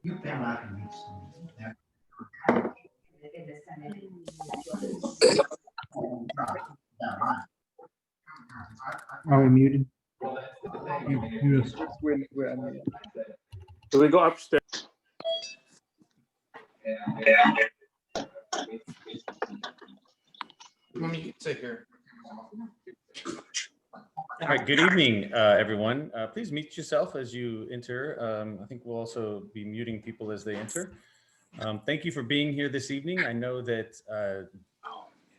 Are we muted? Yes, we're unmuted. So we go upstairs. Let me sit here. All right, good evening, everyone. Please mute yourself as you enter. I think we'll also be muting people as they enter. Thank you for being here this evening. I know that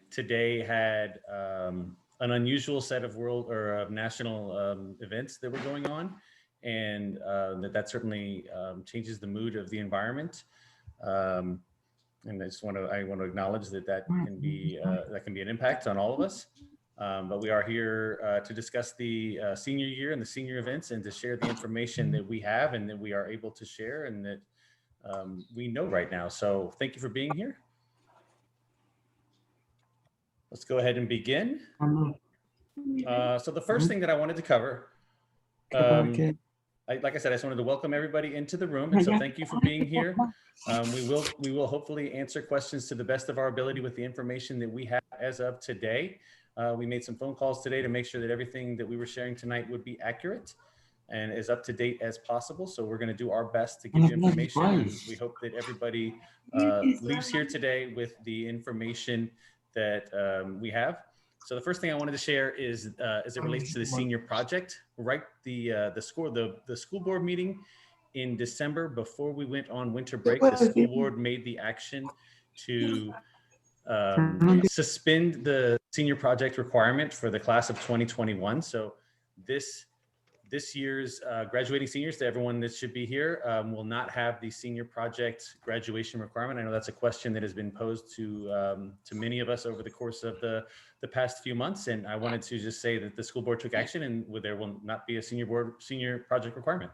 today had an unusual set of world or national events that were going on, and that certainly changes the mood of the environment. And I want to acknowledge that can be an impact on all of us. But we are here to discuss the senior year and the senior events, and to share the information that we have and that we are able to share and that we know right now. So thank you for being here. Let's go ahead and begin. So the first thing that I wanted to cover, like I said, I just wanted to welcome everybody into the room, and so thank you for being here. We will hopefully answer questions to the best of our ability with the information that we have as of today. We made some phone calls today to make sure that everything that we were sharing tonight would be accurate and as up to date as possible. So we're going to do our best to give you information. And we hope that everybody leaves here today with the information that we have. So the first thing I wanted to share is, as it relates to the senior project, right? The school board meeting in December, before we went on winter break, the school board made the action to suspend the senior project requirement for the class of 2021. So this year's graduating seniors, to everyone that should be here, will not have the senior project graduation requirement. I know that's a question that has been posed to many of us over the course of the past few months, and I wanted to just say that the school board took action, and there will not be a senior project requirement.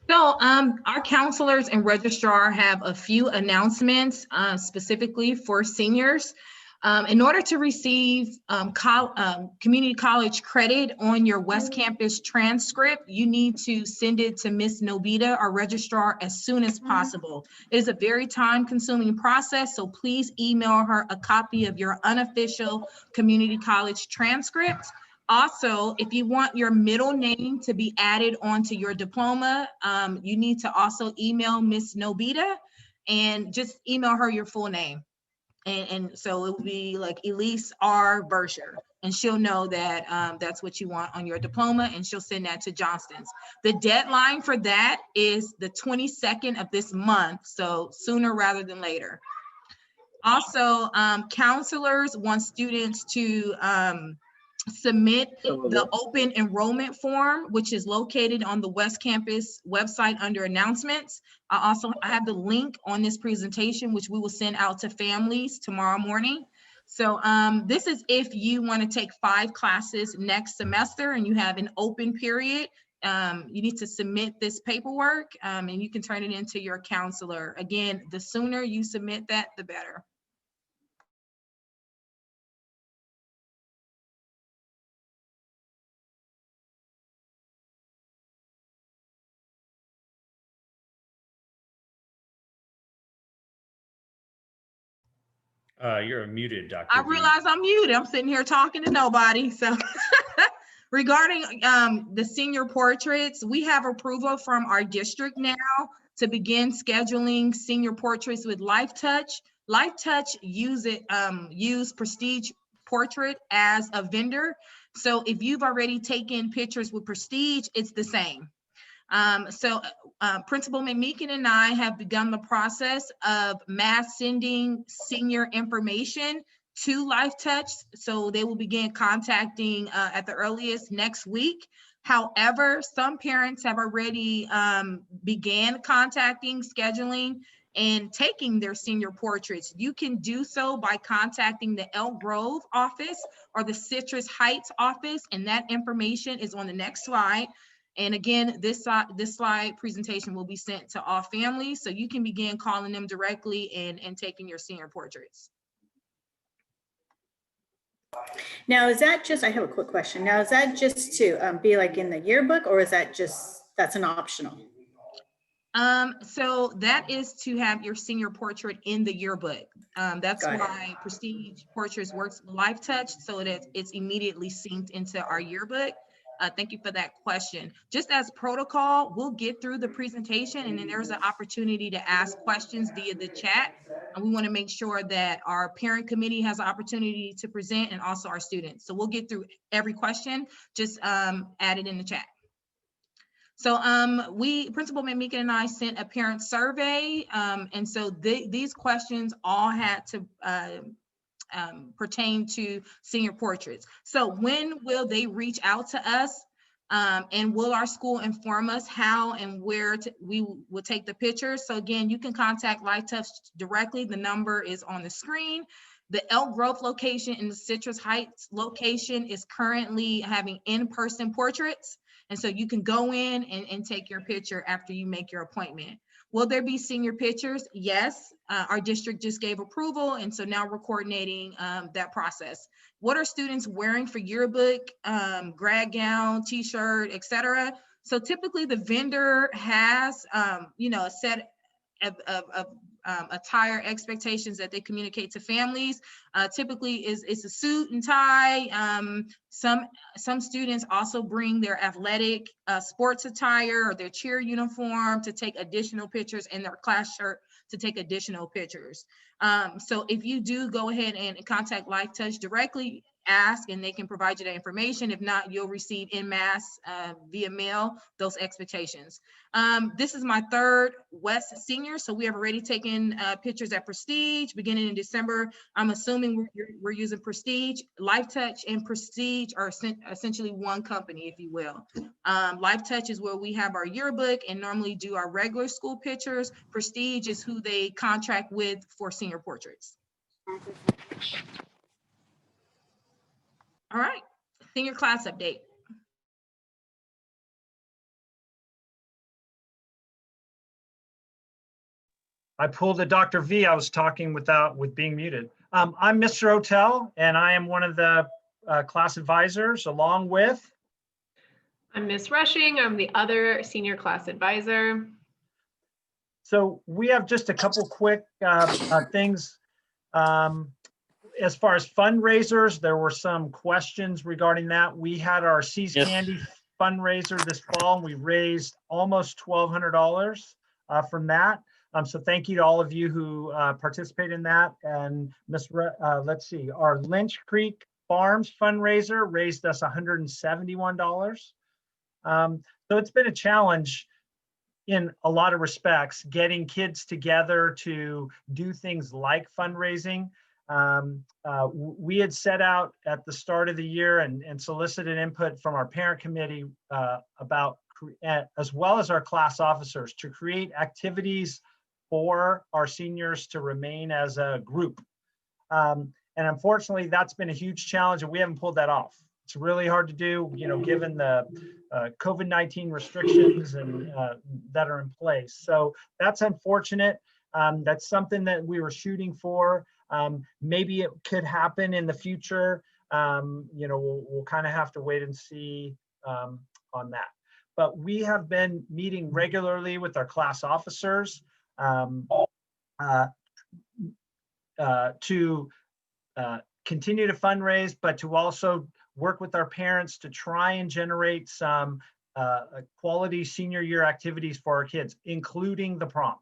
So our counselors and registrar have a few announcements specifically for seniors. In order to receive community college credit on your West Campus transcript, you need to send it to Ms. Nobita, our registrar, as soon as possible. It is a very time-consuming process, so please email her a copy of your unofficial community college transcript. Also, if you want your middle name to be added onto your diploma, you need to also email Ms. Nobita and just email her your full name. And so it will be like Elise R. Berger, and she'll know that that's what you want on your diploma, and she'll send that to Johnston's. The deadline for that is the 22nd of this month, so sooner rather than later. Also, counselors want students to submit the open enrollment form, which is located on the West Campus website under announcements. I have the link on this presentation, which we will send out to families tomorrow morning. So this is if you want to take 5 classes next semester and you have an open period. You need to submit this paperwork and you can turn it into your counselor. Again, the sooner you submit that, the better. You're muted, Dr. I realize I'm muted. I'm sitting here talking to nobody. So regarding the senior portraits, we have approval from our district now to begin scheduling senior portraits with LifeTouch. LifeTouch use Prestige Portrait as a vendor. So if you've already taken pictures with Prestige, it's the same. Principal McMeekin and I have begun the process of mass sending senior information to LifeTouch. So they will begin contacting at the earliest next week. However, some parents have already began contacting, scheduling, and taking their senior portraits. You can do so by contacting the Elk Grove office or the Citrus Heights office, and that information is on the next slide. And again, this slide presentation will be sent to all families, so you can begin calling them directly and taking your senior portraits. Now, is that just, I have a quick question. Now, is that just to be like in the yearbook, or is that just that's an optional? So that is to have your senior portrait in the yearbook. That's Got it. why Prestige Portraits works with Life Touch, so that it's immediately synced into our yearbook. Thank you for that question. Just as protocol, we'll get through the presentation and then there's an opportunity to ask questions via the chat. And we want to make sure that our parent committee has an opportunity to present and also our students. So we'll get through every question, just add it in the chat. So Principal McMeekin and I sent a parent survey. And so these questions all had to pertain to senior portraits. So when will they reach out to us? And will our school inform us how and where we will take the pictures? So again, you can contact Life Touch directly. The number is on the screen. The Elk Grove location and the Citrus Heights location is currently having in-person portraits. And so you can go in and take your picture after you make your appointment. Will there be senior pictures? Yes, our district just gave approval. And so now we're coordinating that process. What are students wearing for yearbook, grad gown, t-shirt, etc.? So typically the vendor has, a set of attire expectations that they communicate to families. Typically it's a suit and tie. Some students also bring their athletic sports attire or their cheer uniform to take additional pictures, and their class shirt to take additional pictures. So if you do go ahead and contact Life Touch directly, ask and they can provide you that information. If not, you'll receive en masse via mail those expectations. This is my third West senior, so we have already taken pictures at Prestige beginning in December. I'm assuming we're using Prestige. Life Touch and Prestige are essentially one company, if you will. Life Touch is where we have our yearbook and normally do our regular school pictures. Prestige is who they contract with for senior portraits. All right, senior class update. I pulled a Dr. V. I was talking with being muted. I'm Mr. Otel, and I am one of the class advisors along with. I'm Miss Rushing. I'm the other senior class advisor. So we have just a couple quick things. As far as fundraisers, there were some questions regarding that. We had our Seas Candy fundraiser this fall, and we raised almost $1,200 from that. So thank you to all of you who participated in that. And let's see, our Lynch Creek Farms fundraiser raised us $171. So it's been a challenge in a lot of respects, getting kids together to do things like fundraising. We had set out at the start of the year and solicited input from our parent committee about, as well as our class officers, to create activities for our seniors to remain as a group. And unfortunately, that's been a huge challenge and we haven't pulled that off. It's really hard to do, given the COVID-19 restrictions and that are in place. So that's unfortunate. That's something that we were shooting for. Maybe it could happen in the future. We'll kind of have to wait and see on that. But we have been meeting regularly with our class officers to continue to fundraise, but to also work with our parents to try and generate some quality senior year activities for our kids, including the prom,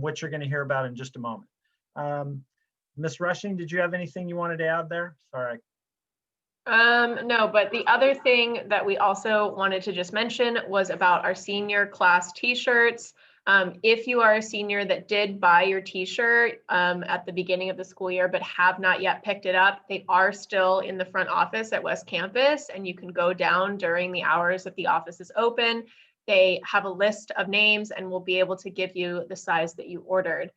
which you're going to hear about in just a moment. Ms. Rushing, did you have anything you wanted to add there? Sorry. No, but the other thing that we also wanted to just mention was about our senior class t-shirts. If you are a senior that did buy your t-shirt at the beginning of the school year, but have not yet picked it up, they are still in the front office at West Campus, and you can go down during the hours that the office is open. They have a list of names and will be able to give you the size that you ordered.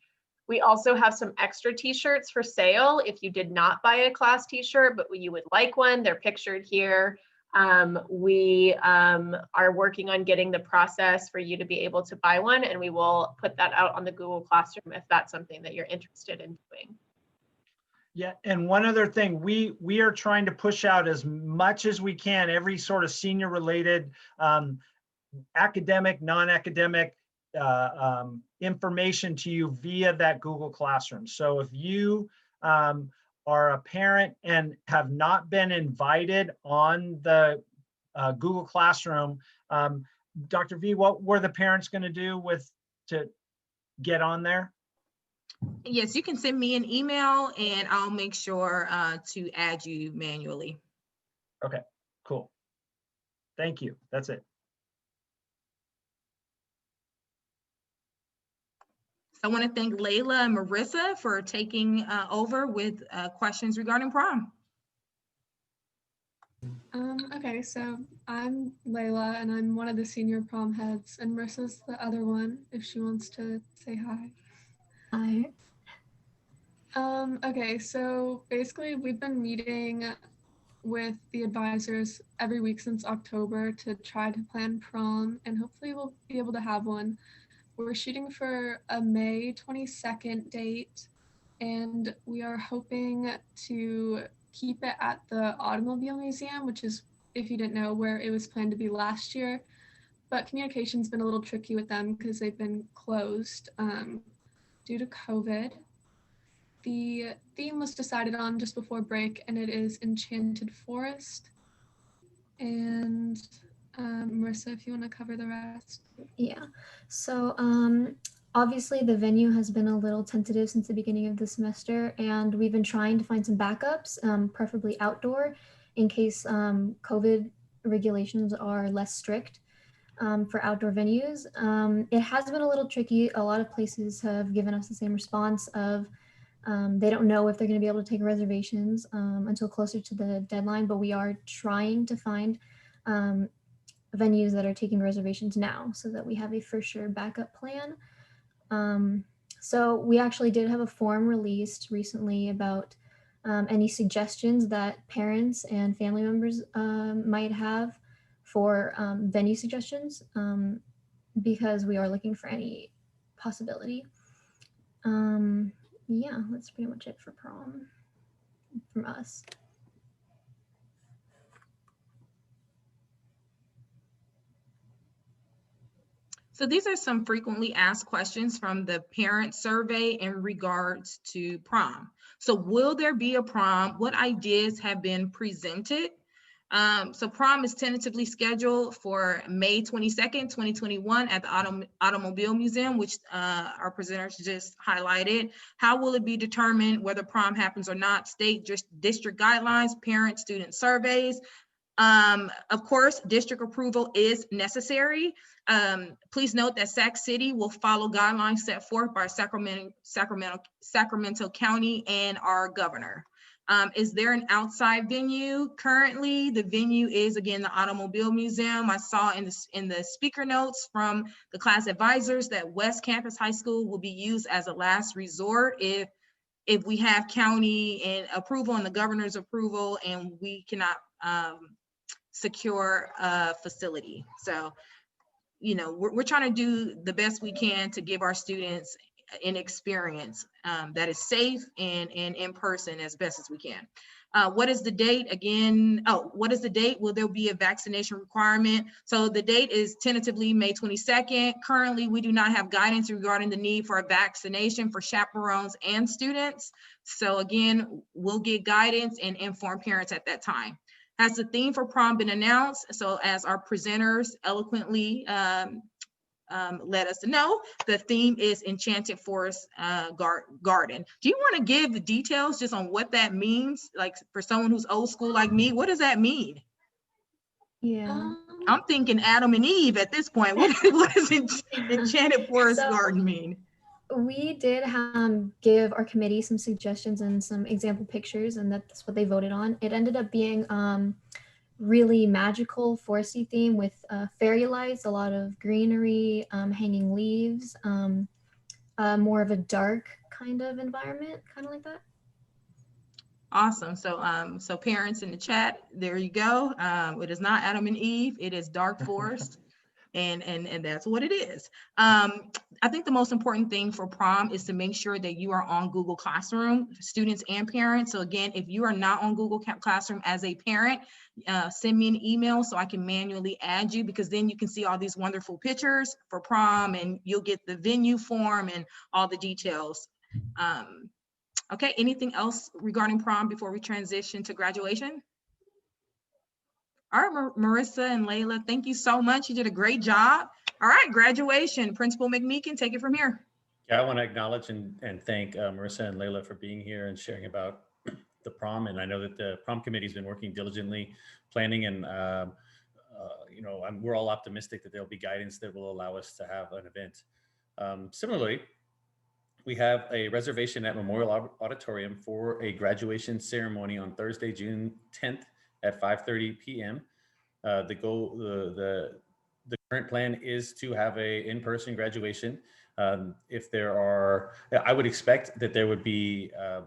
We also have some extra t-shirts for sale. If you did not buy a class t-shirt, but you would like one, they're pictured here. We are working on getting the process for you to be able to buy one, and we will put that out on the Google Classroom if that's something that you're interested in doing. Yeah, and one other thing, we are trying to push out as much as we can, every sort of senior related academic, non-academic information to you via that Google Classroom. So if you are a parent and have not been invited on the Google Classroom, Dr. V, what were the parents going to do to get on there? Yes, you can send me an email and I'll make sure to add you manually. Okay, cool. Thank you. That's it. I want to thank Layla and Marissa for taking over with questions regarding prom. Okay, so I'm Layla and I'm one of the senior prom heads, and Marissa's the other one if she wants to say hi. Hi. Okay, so basically we've been meeting with the advisors every week since October to try to plan prom, and hopefully we'll be able to have one. We're shooting for a May 22nd date, and we are hoping to keep it at the Automobile Museum, which is, if you didn't know, where it was planned to be last year. But communication's been a little tricky with them because they've been closed due to COVID. The theme was decided on just before break, and it is Enchanted Forest. And Marissa, if you want to cover the rest. Yeah, so obviously the venue has been a little tentative since the beginning of the semester, and we've been trying to find some backups, preferably outdoor, in case COVID regulations are less strict for outdoor venues. It has been a little tricky. A lot of places have given us the same response of they don't know if they're going to be able to take reservations until closer to the deadline, but we are trying to find venues that are taking reservations now so that we have a for sure backup plan. So we actually did have a form released recently about any suggestions that parents and family members might have for venue suggestions, because we are looking for any possibility. Yeah, that's pretty much it for prom from us. So these are some frequently asked questions from the parent survey in regards to prom. So will there be a prom? What ideas have been presented? So prom is tentatively scheduled for May 22nd, 2021 at the Automobile Museum, which our presenters just highlighted. How will it be determined whether prom happens or not? State district guidelines, parent student surveys. Of course, district approval is necessary. Please note that Sac City will follow guidelines set forth by Sacramento County and our governor. Is there an outside venue? Currently, the venue is, again, the Automobile Museum. I saw in the speaker notes from the class advisors that West Campus High School will be used as a last resort if we have county and approval and the governor's approval and we cannot secure a facility. So, you know, we're trying to do the best we can to give our students an experience that is safe and in person as best as we can. What is the date again? Oh, what is the date? Will there be a vaccination requirement? So the date is tentatively May 22nd. Currently, we do not have guidance regarding the need for a vaccination for chaperones and students. So again, we'll get guidance and inform parents at that time. Has the theme for prom been announced? So as our presenters eloquently let us know, the theme is Enchanted Forest Garden. Do you want to give the details just on what that means? Like for someone who's old school like me, what does that mean? Yeah. I'm thinking Adam and Eve at this point. What does Enchanted Forest Garden mean? We did give our committee some suggestions and some example pictures, and that's what they voted on. It ended up being really magical foresty theme with fairy lights, a lot of greenery, hanging leaves, more of a dark kind of environment, kind of like that. Awesome. So so parents in the chat, there you go. It is not Adam and Eve, it is dark forest. and that's what it is. I think the most important thing for prom is to make sure that you are on Google Classroom, students and parents. So again, if you are not on Google Classroom as a parent, send me an email so I can manually add you, because then you can see all these wonderful pictures for prom and you'll get the venue form and all the details. Okay, anything else regarding prom before we transition to graduation? All right, Marissa and Layla, thank you so much. You did a great job. All right, graduation. Principal McMeekin, take it from here. Yeah, I want to acknowledge and thank Marissa and Layla for being here and sharing about the prom. And I know that the prom committee has been working diligently, planning, and we're all optimistic that there'll be guidance that will allow us to have an event. Similarly, we have a reservation at Memorial Auditorium for a graduation ceremony on Thursday, June 10th at 5:30 p.m. The current plan is to have a in-person graduation. If there are, I would expect that there would be a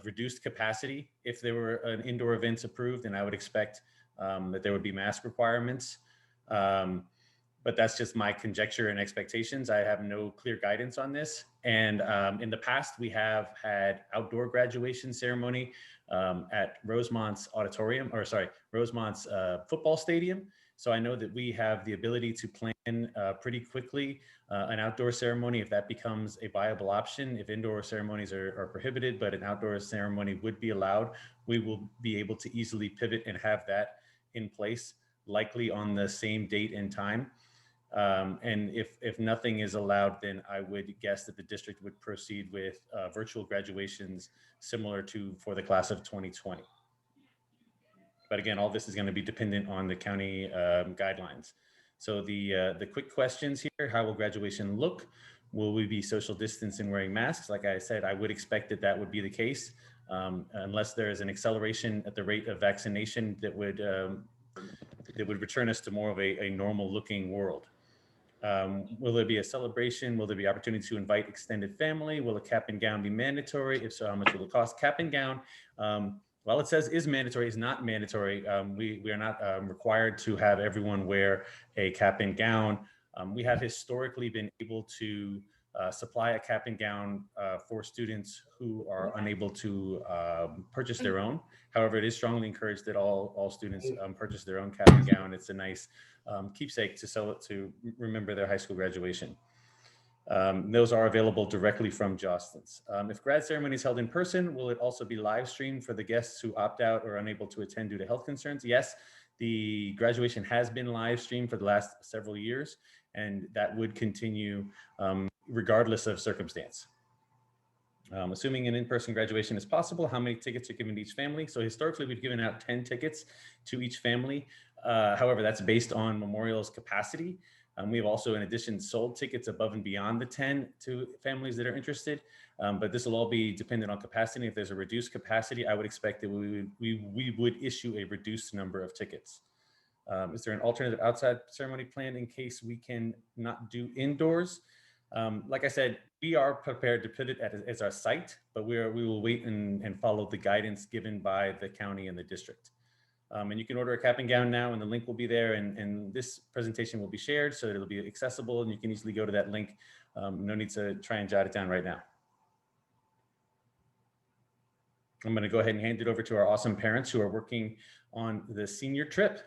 reduced capacity if there were an indoor events approved, and I would expect that there would be mask requirements. But that's just my conjecture and expectations. I have no clear guidance on this. And in the past, we have had outdoor graduation ceremony at Rosemont's Rosemont's football stadium. So I know that we have the ability to plan pretty quickly an outdoor ceremony if that becomes a viable option. If indoor ceremonies are prohibited, but an outdoor ceremony would be allowed, we will be able to easily pivot and have that in place, likely on the same date and time. And if nothing is allowed, then I would guess that the district would proceed with virtual graduations similar to for the class of 2020. But again, all this is going to be dependent on the county guidelines. So the quick questions here: how will graduation look? Will we be social distance and wearing masks? Like I said, I would expect that that would be the case, unless there is an acceleration at the rate of vaccination that would return us to more of a normal looking world. Will there be a celebration? Will there be opportunity to invite extended family? Will a cap and gown be mandatory? If so, how much will it cost? Cap and gown, while it says is mandatory, is not mandatory. We are not required to have everyone wear a cap and gown. We have historically been able to supply a cap and gown for students who are unable to purchase their own. However, it is strongly encouraged that all students purchase their own cap and gown. It's a nice keepsake to sell it to remember their high school graduation. Those are available directly from Jostens. If grad ceremony is held in person, will it also be live streamed for the guests who opt out or unable to attend due to health concerns? Yes, the graduation has been live streamed for the last several years, and that would continue regardless of circumstance. Assuming an in-person graduation is possible, how many tickets are given to each family? So historically, we've given out 10 tickets to each family. However, that's based on Memorial's capacity. We have also, in addition, sold tickets above and beyond the 10 to families that are interested. But this will all be dependent on capacity. If there's a reduced capacity, I would expect that we would issue a reduced number of tickets. Is there an alternative outside ceremony plan in case we can not do indoors? Like I said, we are prepared to pivot as our site, but we will wait and follow the guidance given by the county and the district. And you can order a cap and gown now, and the link will be there, and this presentation will be shared so that it'll be accessible, and you can easily go to that link. No need to try and jot it down right now. I'm going to go ahead and hand it over to our awesome parents who are working on the senior trip.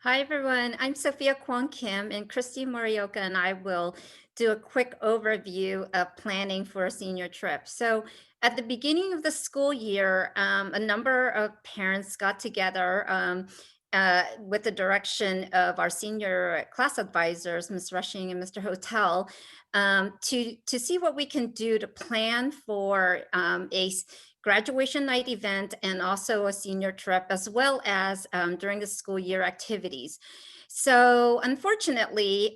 Hi, everyone. I'm Sophia Kwon Kim, and Christy Morioka and I will do a quick overview of planning for a senior trip. So at the beginning of the school year, a number of parents got together with the direction of our senior class advisors, Ms. Rushing and Mr. Hotel, to see what we can do to plan for a graduation night event and also a senior trip, as well as during the school year activities. So unfortunately,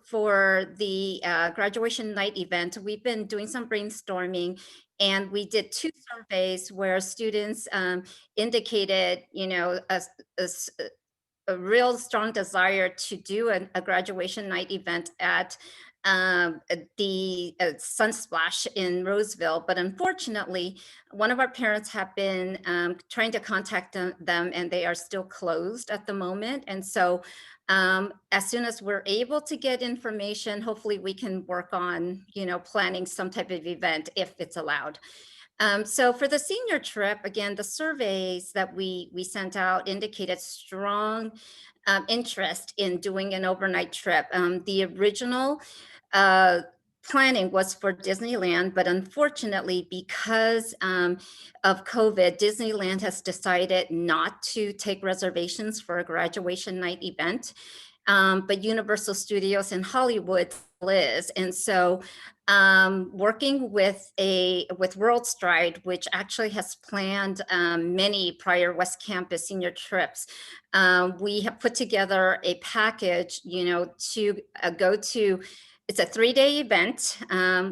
for the graduation night event, we've been doing some brainstorming, and we did 2 surveys where students indicated, a real strong desire to do a graduation night event at the Sunsplash in Roseville, but unfortunately, one of our parents have been trying to contact them, and they are still closed at the moment. And so as soon as we're able to get information, hopefully we can work on, planning some type of event if it's allowed. So for the senior trip, again, the surveys that we sent out indicated strong interest in doing an overnight trip. The original planning was for Disneyland, but unfortunately, because of COVID, Disneyland has decided not to take reservations for a graduation night event. But Universal Studios in Hollywood is. And so working with World Stride, which actually has planned many prior West Campus senior trips, we have put together a package, to go to. It's a 3-day event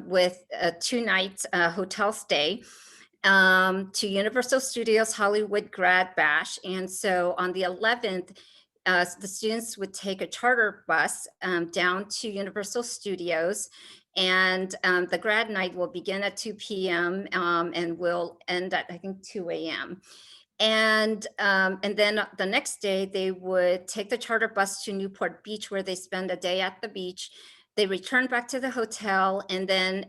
with a 2-night hotel stay to Universal Studios Hollywood Grad Bash. And so on the 11th, the students would take a charter bus down to Universal Studios, and the grad night will begin at 2 p.m. And will end at, I think, 2 a.m. And then the next day, they would take the charter bus to Newport Beach, where they spend a day at the beach. They return back to the hotel, and then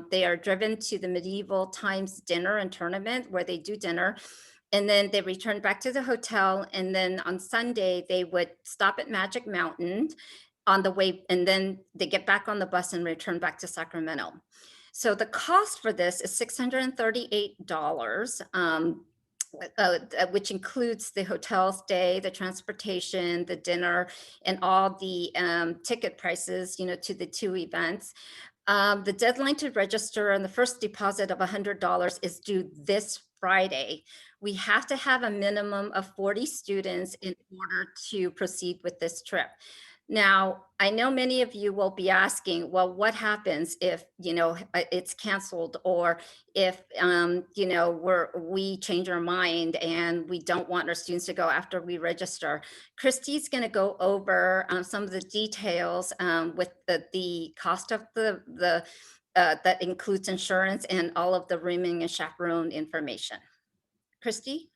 they are driven to the Medieval Times dinner and tournament, where they do dinner. And then they return back to the hotel. And then on Sunday, they would stop at Magic Mountain on the way, and then they get back on the bus and return back to Sacramento. So the cost for this is $638. Which includes the hotel stay, the transportation, the dinner, and all the ticket prices, to the 2 events. The deadline to register and the first deposit of $100 is due this Friday. We have to have a minimum of 40 students in order to proceed with this trip. Now, I know many of you will be asking, well, what happens if, it's canceled, or if, we change our mind and we don't want our students to go after we register? Christy's going to go over some of the details with the cost of the that includes insurance and all of the rooming and chaperone information. Christy?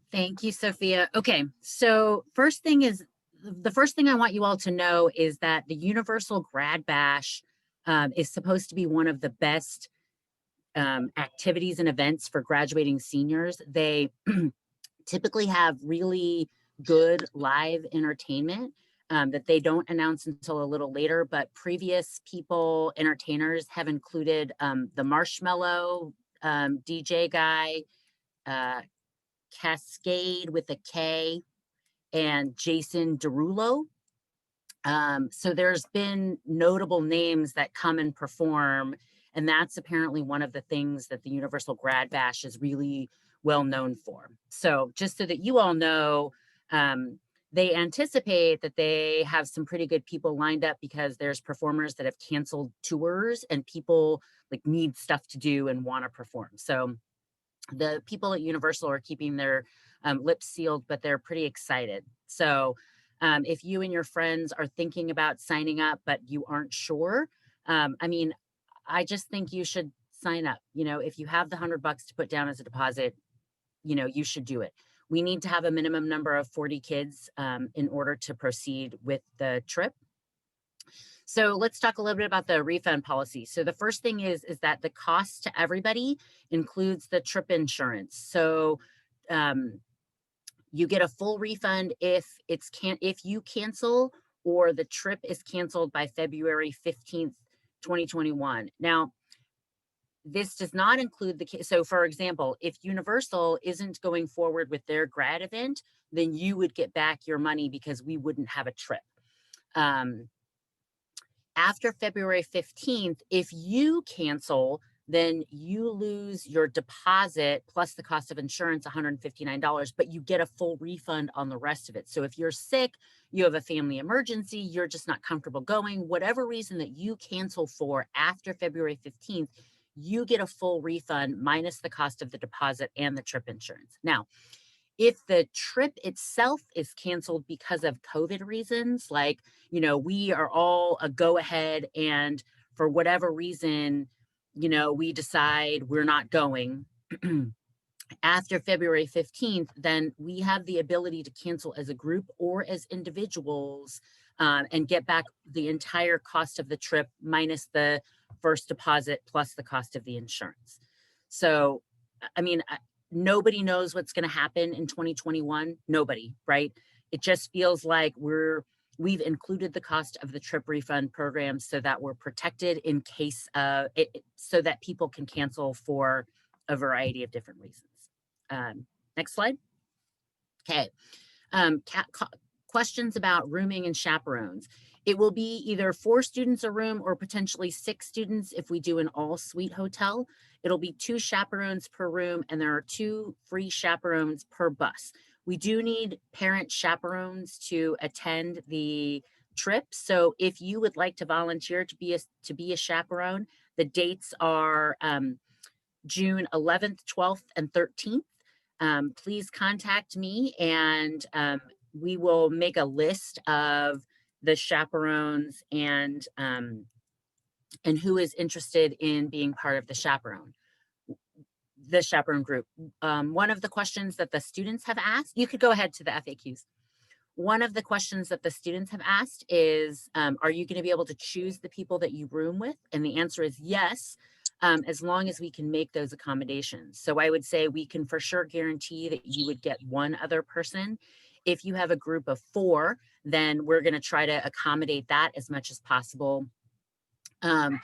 Thank you, Sophia. Okay, so the first thing I want you all to know is that the Universal Grad Bash is supposed to be one of the best activities and events for graduating seniors. They typically have really good live entertainment that they don't announce until a little later, but previous entertainers have included the Marshmallow DJ guy, Cascade with a K, and Jason Derulo. So there's been notable names that come and perform, and that's apparently one of the things that the Universal Grad Bash is really well known for. So just so that you all know, they anticipate that they have some pretty good people lined up, because there's performers that have canceled tours and people need stuff to do and want to perform. So the people at Universal are keeping their lips sealed, but they're pretty excited. So if you and your friends are thinking about signing up, but you aren't sure, I just think you should sign up. If you have the $100 to put down as a deposit, you should do it. We need to have a minimum number of 40 kids in order to proceed with the trip. So let's talk a little bit about the refund policy. So the first thing is that the cost to everybody includes the trip insurance. So you get a full refund if you cancel or the trip is canceled by February 15th, 2021. Now, this does not include so for example, if Universal isn't going forward with their grad event, then you would get back your money because we wouldn't have a trip. After February 15th, if you cancel, then you lose your deposit plus the cost of insurance, $159, but you get a full refund on the rest of it. So if you're sick, you have a family emergency, you're just not comfortable going, whatever reason that you cancel for after February 15th, you get a full refund minus the cost of the deposit and the trip insurance. Now, If the trip itself is canceled because of COVID reasons, like, you know, we are all a go ahead and for whatever reason, you know, we decide we're not going after February 15th, then we have the ability to cancel as a group or as individuals and get back the entire cost of the trip minus the first deposit plus the cost of the insurance. So, I mean, nobody knows what's going to happen in 2021. Nobody, right? It just feels like we've included the cost of the trip refund program so that we're protected in case so that people can cancel for a variety of different reasons. Next slide. Okay. Questions about rooming and chaperones. It will be either 4 students a room or potentially 6 students if we do an all-suite hotel. It'll be 2 chaperones per room, and there are 2 free chaperones per bus. We do need parent chaperones to attend the trip. So if you would like to volunteer to be a chaperone, the dates are June 11th, 12th, and 13th. Please contact me, and we will make a list of the chaperones and who is interested in being part of the chaperone group. One of the questions that the students have asked, you could go ahead to the FAQs. One of the questions that the students have asked is, are you going to be able to choose the people that you room with? And the answer is yes, as long as we can make those accommodations. So I would say we can for sure guarantee that you would get 1 other person. If you have a group of 4, then we're going to try to accommodate that as much as possible. And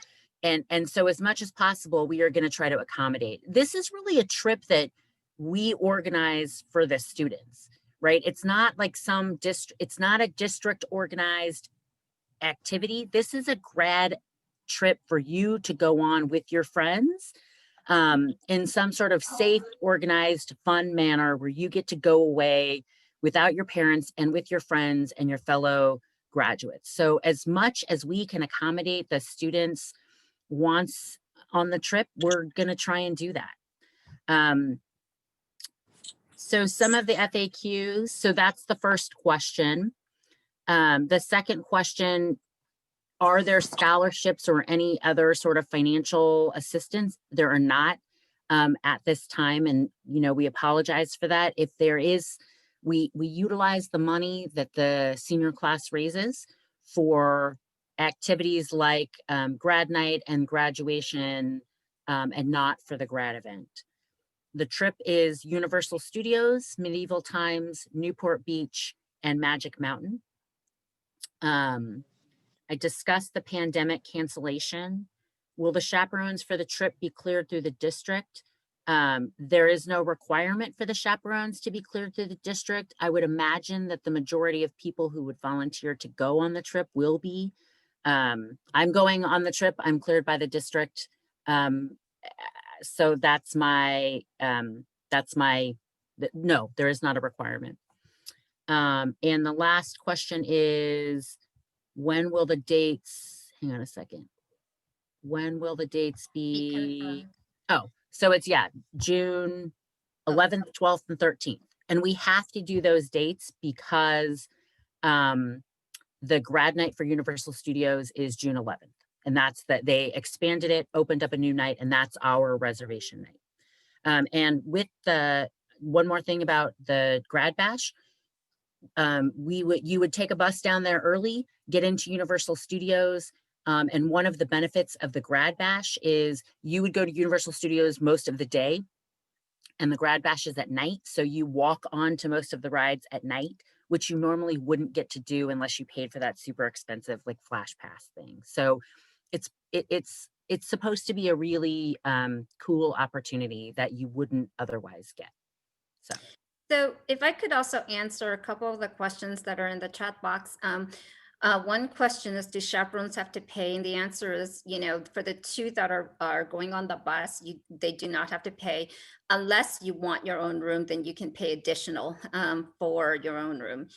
so as much as possible, we are going to try to accommodate. This is really a trip that we organize for the students, right? It's not like it's not a district organized activity. This is a grad trip for you to go on with your friends in some sort of safe, organized, fun manner where you get to go away without your parents and with your friends and your fellow graduates. So as much as we can accommodate the students' wants on the trip, we're going to try and do that. So some of the FAQs, so that's the first question. The second question, are there scholarships or any other sort of financial assistance? There are not at this time. And, you know, we apologize for that. If there is, we utilize the money that the senior class raises for activities like grad night and graduation and not for the grad event. The trip is Universal Studios, Medieval Times, Newport Beach, and Magic Mountain. I discussed the pandemic cancellation. Will the chaperones for the trip be cleared through the district? There is no requirement for the chaperones to be cleared through the district. I would imagine that the majority of people who would volunteer to go on the trip will be. I'm going on the trip. I'm cleared by the district. So that's my, no, there is not a requirement. And the last question is, when will the dates, hang on a second. When will the dates be? Oh, so it's, yeah, June 11th, 12th, and 13th. And we have to do those dates because the grad night for Universal Studios is June 11th. And that's that they expanded it, opened up a new night, and that's our reservation night. And with the, one more thing about the grad bash, you would take a bus down there early, get into Universal Studios. And one of the benefits of the grad bash is you would go to Universal Studios most of the day and the grad bash is at night. So you walk on to most of the rides at night, which you normally wouldn't get to do unless you paid for that super expensive like Flash Pass thing. So it's supposed to be a really cool opportunity that you wouldn't otherwise get. So if I could also answer a couple of the questions that are in the chat box. One question is, do chaperones have to pay? And the answer is, you know, for the 2 that are going on the bus, they do not have to pay. Unless you want your own room, then you can pay additional for your own room.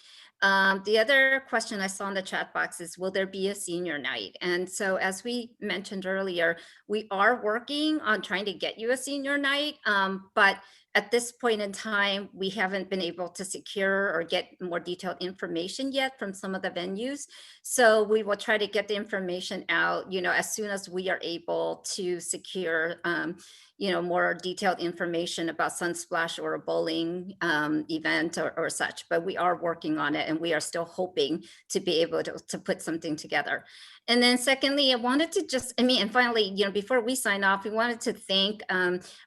The other question I saw in the chat box is, will there be a senior night? And so as we mentioned earlier, we are working on trying to get you a senior night, but at this point in time, we haven't been able to secure or get more detailed information yet from some of the venues. So we will try to get the information out, as soon as we are able to secure, more detailed information about Sunsplash or a bowling event or such. But we are working on it, and we are still hoping to be able to put something together. And then secondly, I wanted to and finally, before we sign off, we wanted to thank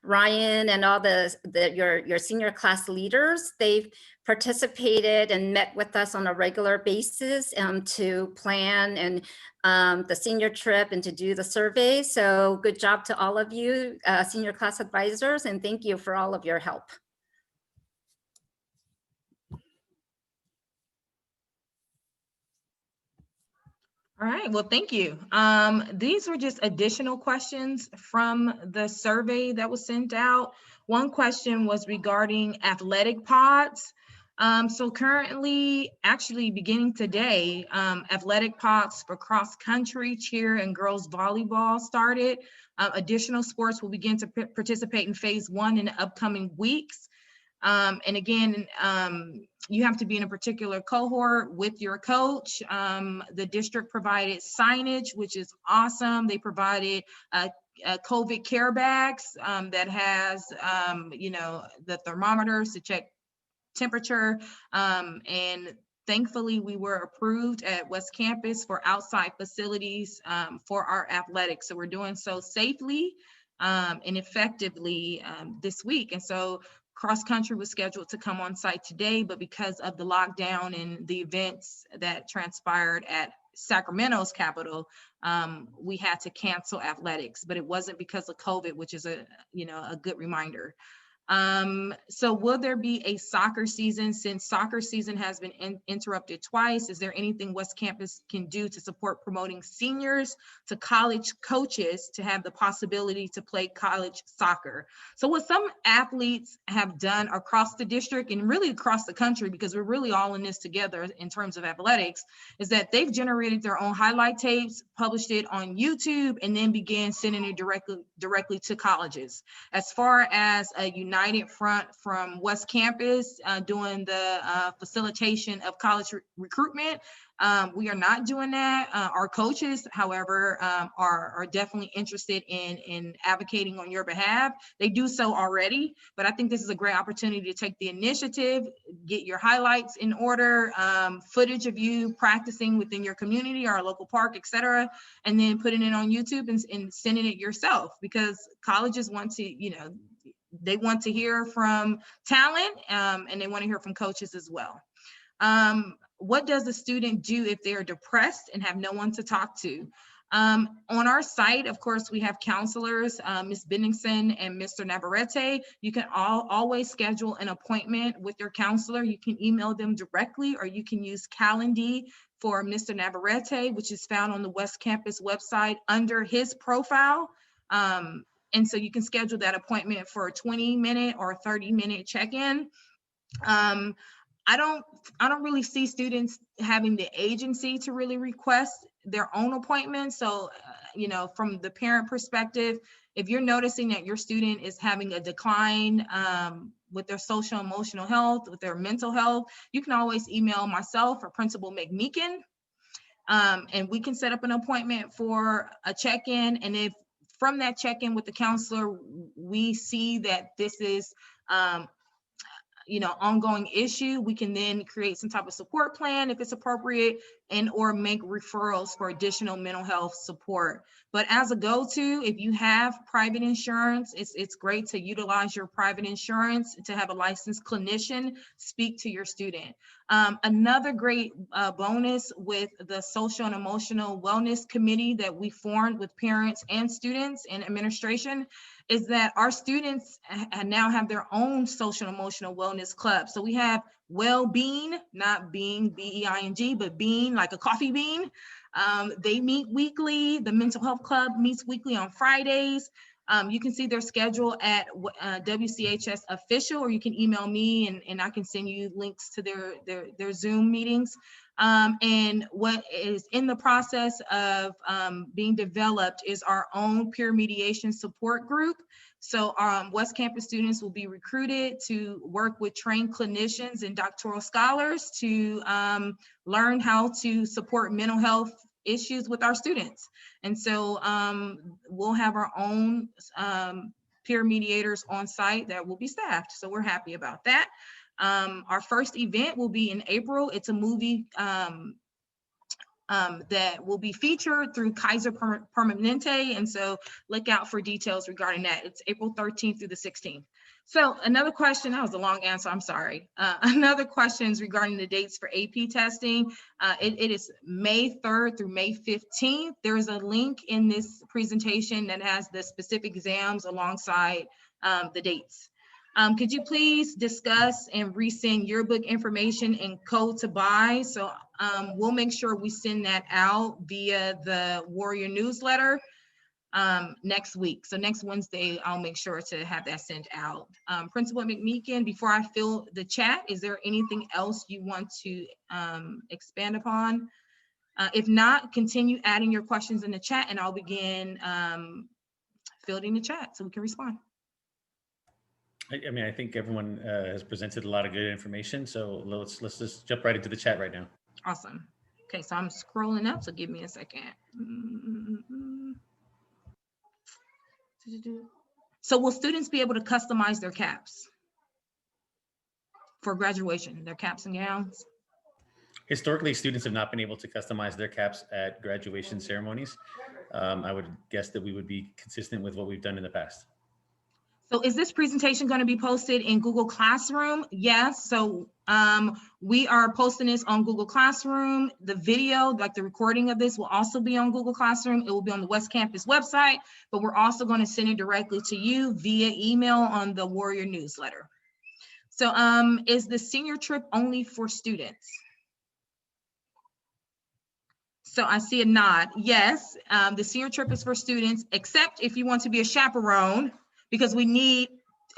Ryan and all your senior class leaders. They've participated and met with us on a regular basis to plan and the senior trip and to do the survey. So good job to all of you, senior class advisors, and thank you for all of your help. All right, well, thank you. These were just additional questions from the survey that was sent out. One question was regarding athletic pods. So currently, actually beginning today, athletic pods for cross country, cheer, and girls volleyball started. Additional sports will begin to participate in phase 1 in the upcoming weeks. And again, you have to be in a particular cohort with your coach. The district provided signage, which is awesome. They provided COVID care bags that has, the thermometers to check temperature. And thankfully, we were approved at West Campus for outside facilities for our athletics. So we're doing so safely and effectively this week. And so cross country was scheduled to come on site today, but because of the lockdown and the events that transpired at Sacramento's Capitol, we had to cancel athletics, but it wasn't because of COVID, which is a good reminder. So will there be a soccer season? Since soccer season has been interrupted twice, is there anything West Campus can do to support promoting seniors to college coaches to have the possibility to play college soccer? So what some athletes have done across the district and really across the country, because we're really all in this together in terms of athletics, is that they've generated their own highlight tapes, published it on YouTube, and then began sending it directly to colleges. As far as a united front from West Campus doing the facilitation of college recruitment, we are not doing that. Our coaches, however, are definitely interested in advocating on your behalf. They do so already, but I think this is a great opportunity to take the initiative, get your highlights in order, footage of you practicing within your community or a local park, etc., and then putting it on YouTube and sending it yourself, because colleges want to, they want to hear from talent and they want to hear from coaches as well. What does a student do if they're depressed and have no one to talk to? On our site, of course, we have counselors, Ms. Benningson and Mr. Navarrete. You can always schedule an appointment with your counselor. You can email them directly, or you can use Calendly for Mr. Navarrete, which is found on the West Campus website under his profile. And so you can schedule that appointment for a 20-minute or 30-minute check-in. I don't really see students having the agency to really request their own appointment. So, from the parent perspective, if you're noticing that your student is having a decline with their social emotional health, with their mental health, you can always email myself or Principal McMeekin, and we can set up an appointment for a check-in. And if from that check-in with the counselor, we see that this is, ongoing issue, we can then create some type of support plan if it's appropriate, and or make referrals for additional mental health support. But as a go-to, if you have private insurance, it's great to utilize your private insurance to have a licensed clinician speak to your student. Another great bonus with the social and emotional wellness committee that we formed with parents and students and administration is that our students now have their own social and emotional wellness club. So we have Well-Being, not being, B-E-I-N-G, but being like a coffee bean. They meet weekly. The mental health club meets weekly on Fridays. You can see their schedule at WCHS official, or you can email me and I can send you links to their Zoom meetings. And what is in the process of being developed is our own peer mediation support group. So West Campus students will be recruited to work with trained clinicians and doctoral scholars to learn how to support mental health issues with our students. And so we'll have our own peer mediators on site that will be staffed. So we're happy about that. Our first event will be in April. It's a movie that will be featured through Kaiser Permanente. And so look out for details regarding that. It's April 13th through the 16th. So another question, that was a long answer, I'm sorry. Another question is regarding the dates for AP testing. It is May 3rd through May 15th. There is a link in this presentation that has the specific exams alongside the dates. Could you please discuss and resend yearbook information and code to buy? So we'll make sure we send that out via the Warrior newsletter next week. So next Wednesday, I'll make sure to have that sent out. Principal McMeekin, before I fill the chat, is there anything else you want to expand upon? If not, continue adding your questions in the chat and I'll begin filling the chat so we can respond. I mean, I think everyone has presented a lot of good information, so let's just jump right into the chat right now. Awesome. Okay, so I'm scrolling up, so give me a second. So will students be able to customize their caps for graduation, their caps and gowns? Historically, students have not been able to customize their caps at graduation ceremonies. I would guess that we would be consistent with what we've done in the past. So is this presentation going to be posted in Google Classroom? Yes. So we are posting this on Google Classroom. The video, like the recording of this, will also be on Google Classroom. It will be on the West Campus website, but we're also going to send it directly to you via email on the Warrior newsletter. So is the senior trip only for students? So I see a nod. Yes, the senior trip is for students, except if you want to be a chaperone, because we need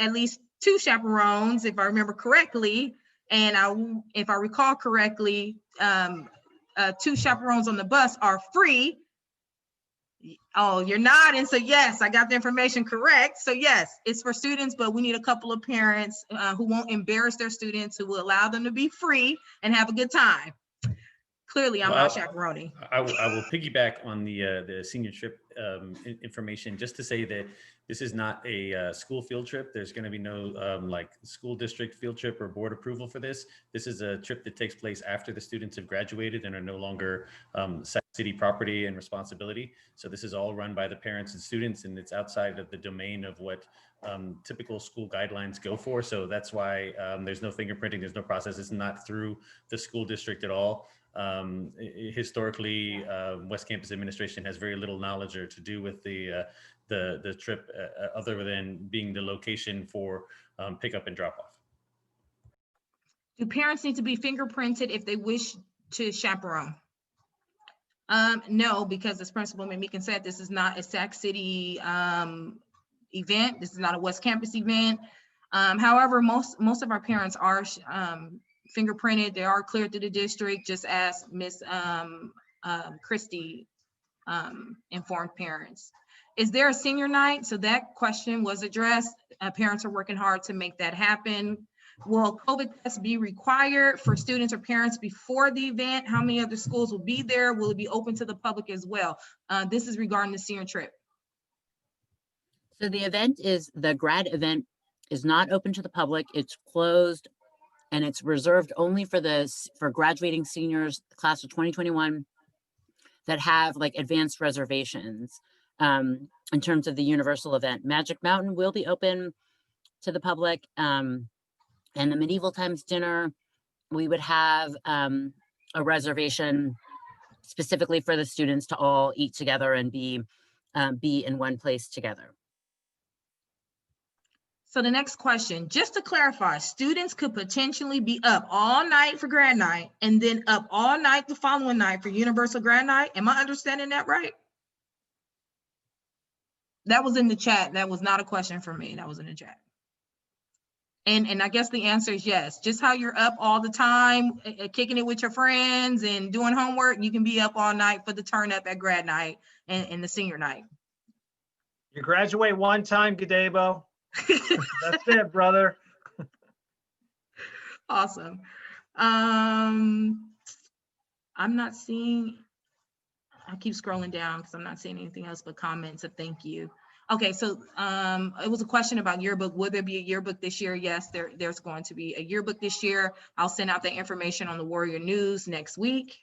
at least 2 chaperones, if I remember correctly. And if I recall correctly, 2 chaperones on the bus are free. Oh, you're nodding. So yes, I got the information correct. So yes, it's for students, but we need a couple of parents who won't embarrass their students, who will allow them to be free and have a good time. Clearly, I'm not chaperoning. I will piggyback on the senior trip information, just to say that this is not a school field trip. There's going to be no like school district field trip or board approval for this. This is a trip that takes place after the students have graduated and are no longer city property and responsibility. So this is all run by the parents and students, and it's outside of the domain of what typical school guidelines go for. So that's why there's no fingerprinting, there's no process. It's not through the school district at all. Historically, West Campus administration has very little knowledge or to do with the trip other than being the location for pickup and drop off. Do parents need to be fingerprinted if they wish to chaperone? No, because as Principal McMeekin said, this is not a Sac City event. This is not a West Campus event. However, most of our parents are fingerprinted. They are cleared through the district, just as Ms. Christie informed parents. Is there a senior night? So that question was addressed. Parents are working hard to make that happen. Will COVID tests be required for students or parents before the event? How many other schools will be there? Will it be open to the public as well? This is regarding the senior trip. So the grad event is not open to the public. It's closed and it's reserved only for graduating seniors, class of 2021, that have like advanced reservations. In terms of the universal event, Magic Mountain will be open to the public. And the Medieval Times dinner, we would have a reservation specifically for the students to all eat together and be in one place together. So the next question, just to clarify, students could potentially be up all night for grad night and then up all night the following night for universal grad night. Am I understanding that right? That was in the chat. That was not a question for me. That was in the chat. And I guess the answer is yes. Just how you're up all the time, kicking it with your friends and doing homework, you can be up all night for the turn up at grad night and the senior night. You graduate one time, Gadebo. That's it, brother. Awesome. I'm not seeing, I keep scrolling down because I'm not seeing anything else but comments of thank you. Okay, so it was a question about yearbook. Will there be a yearbook this year? Yes, there's going to be a yearbook this year. I'll send out the information on the Warrior News next week.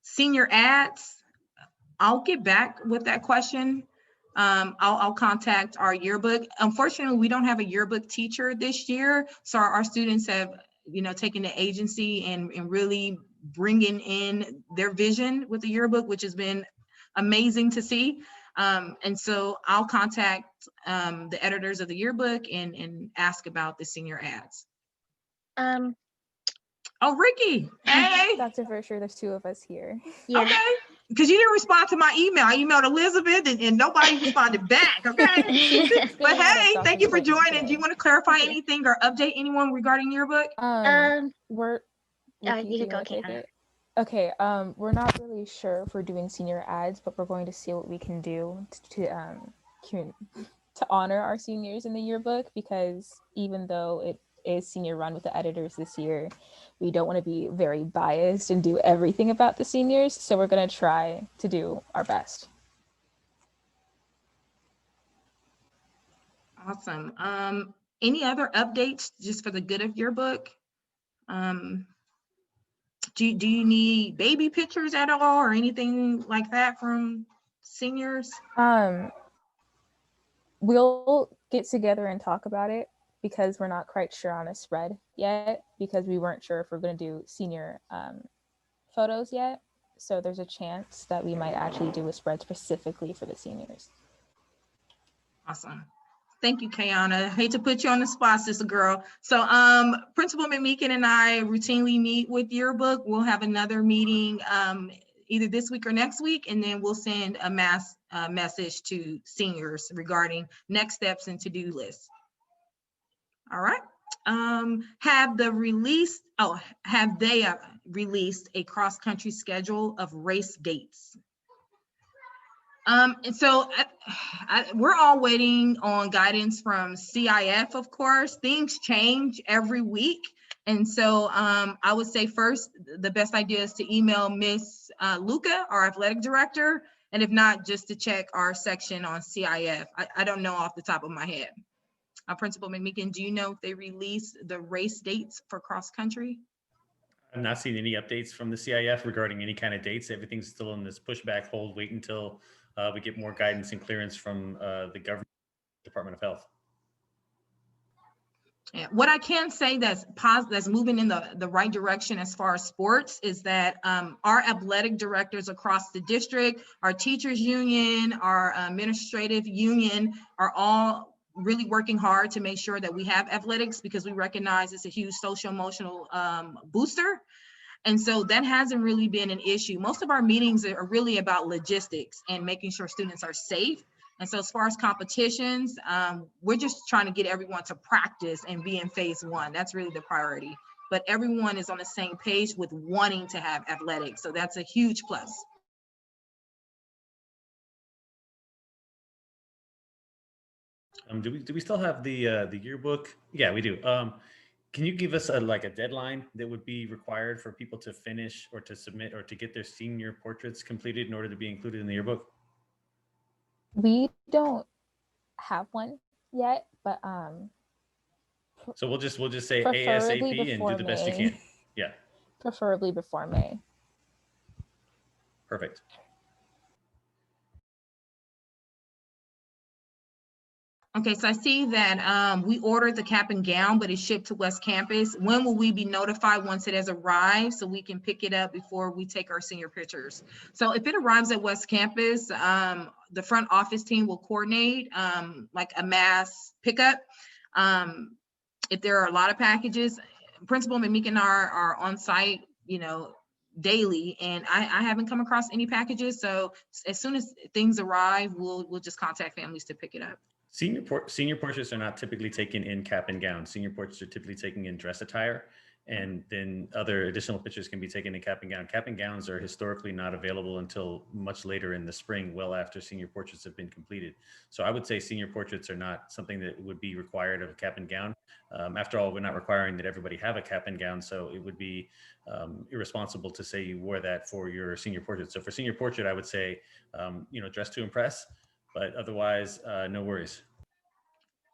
Senior ads, I'll get back with that question. I'll contact our yearbook. Unfortunately, we don't have a yearbook teacher this year. So our students have, taken the agency and really bringing in their vision with the yearbook, which has been amazing to see. And so I'll contact the editors of the yearbook and ask about the senior ads. Oh, Ricky, hey. Dr. Verscher, there's two of us here. Yeah. Okay, because you didn't respond to my email. I emailed Elizabeth and nobody responded back, okay? But hey, thank you for joining. Do you want to clarify anything or update anyone regarding yearbook? You can go, Kate. Okay, we're not really sure if we're doing senior ads, but we're going to see what we can do to honor our seniors in the yearbook, because even though it is senior run with the editors this year, we don't want to be very biased and do everything about the seniors. So we're going to try to do our best. Awesome. Any other updates just for the good of yearbook? Do you need baby pictures at all or anything like that from seniors? We'll get together and talk about it, because we're not quite sure on a spread yet, because we weren't sure if we're going to do senior photos yet. So there's a chance that we might actually do a spread specifically for the seniors. Awesome. Thank you, Kayana. I hate to put you on the spot, sister girl. So Principal McMeekin and I routinely meet with yearbook. We'll have another meeting either this week or next week, and then we'll send a mass message to seniors regarding next steps and to-do lists. All right. Have they released a cross-country schedule of race dates? And so we're all waiting on guidance from CIF, of course. Things change every week. And so I would say first, the best idea is to email Miss Luca, our athletic director, and if not, just to check our section on CIF. I don't know off the top of my head. Principal McMeekin, do you know if they released the race dates for cross country? I've not seen any updates from the CIF regarding any kind of dates. Everything's still in this pushback hold, wait until we get more guidance and clearance from the government Department of Health. Yeah. What I can say that's positive, that's moving in the right direction as far as sports, is that our athletic directors across the district, our teachers union, our administrative union are all really working hard to make sure that we have athletics, because we recognize it's a huge social emotional booster. And so that hasn't really been an issue. Most of our meetings are really about logistics and making sure students are safe. And so as far as competitions, we're just trying to get everyone to practice and be in phase one. That's really the priority. But everyone is on the same page with wanting to have athletics. So that's a huge plus. Do we still have the yearbook? Yeah, we do. Can you give us a deadline that would be required for people to finish or to submit or to get their senior portraits completed in order to be included in the yearbook? We don't have one yet, but so we'll just say ASAP and do the best you can. Yeah. Preferably before May. Perfect. Okay, so I see that we ordered the cap and gown, but it's shipped to West Campus. When will we be notified once it has arrived so we can pick it up before we take our senior pictures? So if it arrives at West Campus, the front office team will coordinate like a mass pickup. If there are a lot of packages, Principal McMeekin are on site, daily, and I haven't come across any packages. So as soon as things arrive, we'll just contact families to pick it up. Senior portraits are not typically taken in cap and gown. Senior portraits are typically taken in dress attire, and then other additional pictures can be taken in cap and gown. Cap and gowns are historically not available until much later in the spring, well after senior portraits have been completed. So I would say senior portraits are not something that would be required of a cap and gown. After all, we're not requiring that everybody have a cap and gown, so it would be irresponsible to say you wore that for your senior portrait. So for senior portrait, I would say, dress to impress, but otherwise, no worries.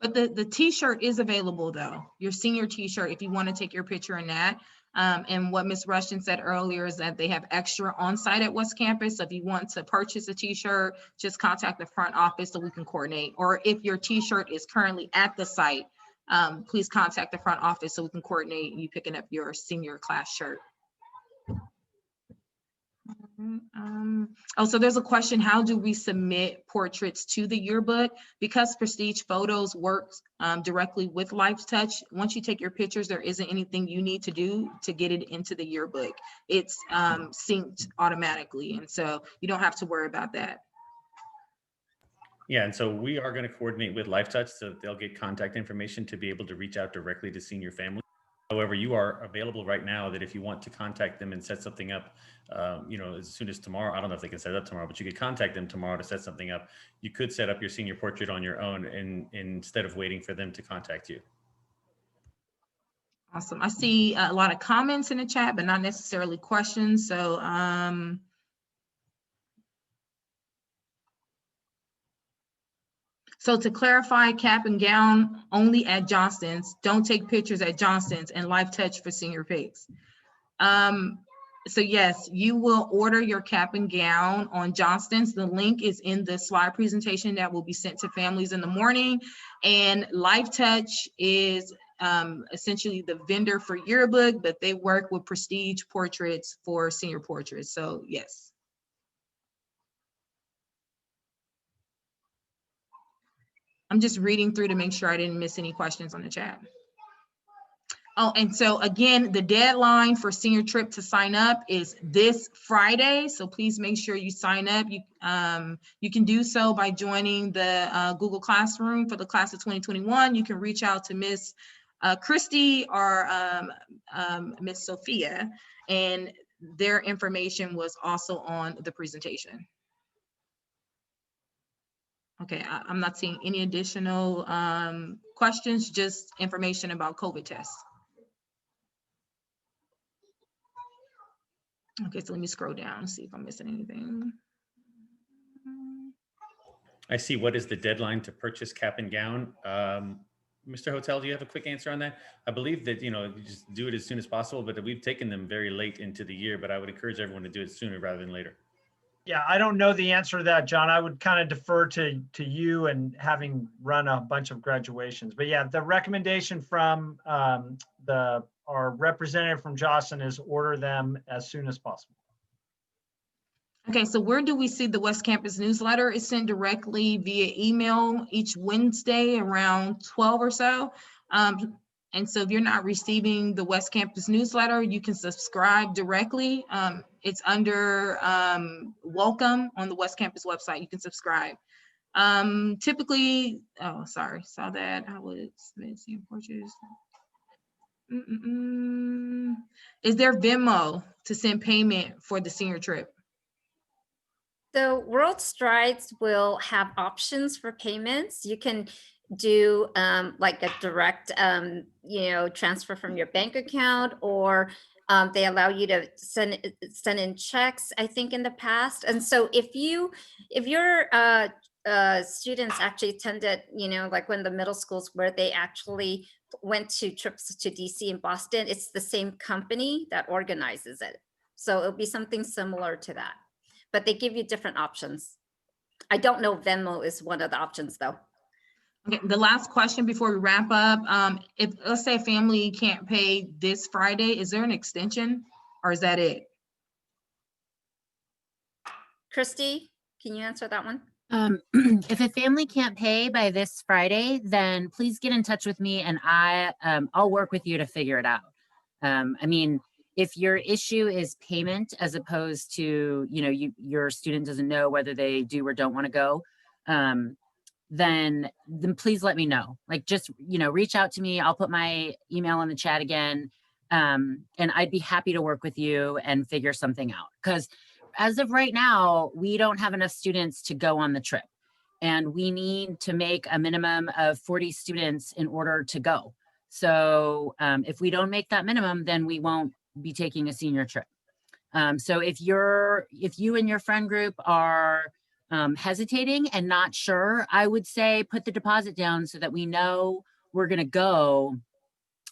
But the t-shirt is available though, your senior t-shirt, if you want to take your picture in that. And what Ms. Rushton said earlier is that they have extra on site at West Campus. So if you want to purchase a t-shirt, just contact the front office so we can coordinate. Or if your t-shirt is currently at the site, please contact the front office so we can coordinate you picking up your senior class shirt. So there's a question, how do we submit portraits to the yearbook? Because Prestige Photos works directly with LifeTouch, once you take your pictures, there isn't anything you need to do to get it into the yearbook. It's synced automatically, and so you don't have to worry about that. Yeah, and so we are going to coordinate with LifeTouch so they'll get contact information to be able to reach out directly to senior families. However, you are available right now that if you want to contact them and set something up, as soon as tomorrow, I don't know if they can set it up tomorrow, but you could contact them tomorrow to set something up. You could set up your senior portrait on your own and instead of waiting for them to contact you. Awesome. I see a lot of comments in the chat, but not necessarily questions. So, so to clarify, cap and gown only at Johnston's. Don't take pictures at Johnston's, and LifeTouch for senior pics. So yes, you will order your cap and gown on Johnston's. The link is in the slide presentation that will be sent to families in the morning. And LifeTouch is essentially the vendor for yearbook, but they work with Prestige Portraits for senior portraits. So yes. I'm just reading through to make sure I didn't miss any questions on the chat. Oh, and so again, the deadline for senior trip to sign up is this Friday. So please make sure you sign up. You can do so by joining the Google Classroom for the class of 2021. You can reach out to Miss Christy or Miss Sophia, and their information was also on the presentation. Okay, I'm not seeing any additional questions, just information about COVID tests. Okay, so let me scroll down and see if I'm missing anything. I see. What is the deadline to purchase cap and gown? Mr. Hotel, do you have a quick answer on that? I believe that, you just do it as soon as possible, but we've taken them very late into the year, but I would encourage everyone to do it sooner rather than later. Yeah, I don't know the answer to that, John. I would kind of defer to you and having run a bunch of graduations. But yeah, the recommendation from our representative from Johnston is order them as soon as possible. Okay, so where do we see the West Campus newsletter? It's sent directly via email each Wednesday around 12 or so. And so if you're not receiving the West Campus newsletter, you can subscribe directly. It's under welcome on the West Campus website. You can subscribe. Typically, oh, sorry, saw that. I would submit senior portraits. Is there Venmo to send payment for the senior trip? So World Strides will have options for payments. You can do like a direct, transfer from your bank account, or they allow you to send in checks, I think, in the past. And so if your students actually attended, like when the middle schools where they actually went to trips to DC and Boston, it's the same company that organizes it. So it'll be something similar to that, but they give you different options. I don't know Venmo is one of the options though. Okay, the last question before we wrap up, if let's say a family can't pay this Friday, is there an extension or is that it? Christy, can you answer that one? If a family can't pay by this Friday, then please get in touch with me and I'll work with you to figure it out. I mean, If your issue is payment as opposed to, your student doesn't know whether they do or don't want to go, then please let me know. Like, just, reach out to me. I'll put my email in the chat again. And I'd be happy to work with you and figure something out. Because as of right now, we don't have enough students to go on the trip. And we need to make a minimum of 40 students in order to go. So if we don't make that minimum, then we won't be taking a senior trip. So if you and your friend group are hesitating and not sure, I would say put the deposit down so that we know we're going to go,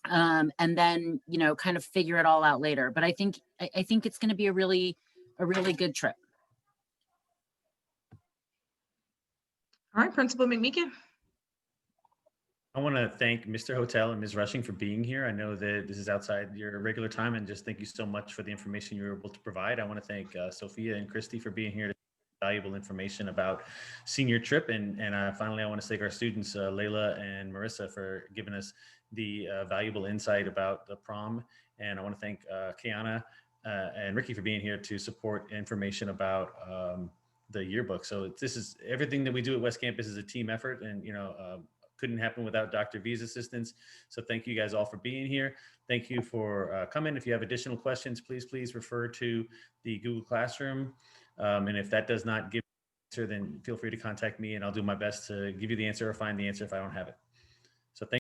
and then kind of figure it all out later. But I think it's going to be a really good trip. All right, Principal McMeekin. I want to thank Mr. Hotel and Ms. Rushing for being here. I know that this is outside your regular time, and just thank you so much for the information you were able to provide. I want to thank Sophia and Christy for being here to valuable information about senior trip. And finally, I want to thank our students, Layla and Marissa, for giving us the valuable insight about the prom. And I want to thank Kiana and Ricky for being here to support information about the yearbook. So this is everything that we do at West Campus is a team effort, and couldn't happen without Dr. V's assistance. So thank you guys all for being here. Thank you for coming. If you have additional questions, please refer to the Google Classroom. And if that does not give an answer, then feel free to contact me and I'll do my best to give you the answer or find the answer if I don't have it. So thank